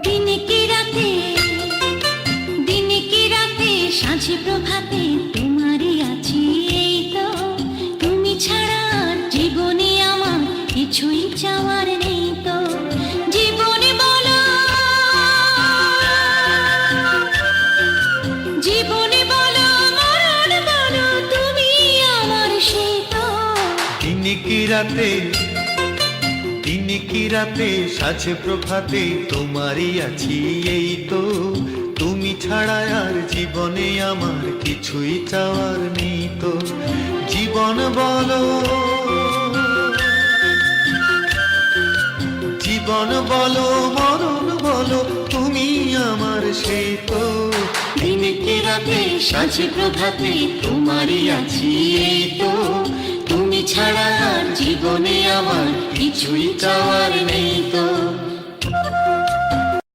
দিনে কি রাতে, দিনে কি রাতে, সাঁঝে প্রভাতে তোমারই আছি এই তো। তুমি ছাড়া আর জীবনে আমার কিছুই চাওয়ার নেই তো। জীবনে বলো, জীবনে বলো, মরণ বলো, তুমি আমার সেই তো। দিনে কি রাতে, দিনে কি রাতে, সাঁঝে প্রভাতে তোমারই আছি এই তো। তুমি ছাড়া আর জীবনে আমার কিছুই চাওয়ার নেই তো। জীবন বলো, জীবন বলো, মরণ বলো, তুমি আমার সেই তো। দিনে কি রাতে, সাঁঝে প্রভাতে তোমারই আছি এই তো। তুমি ছাড়া আর জীবনে আমার কিছুই চাওয়ার নেই তো।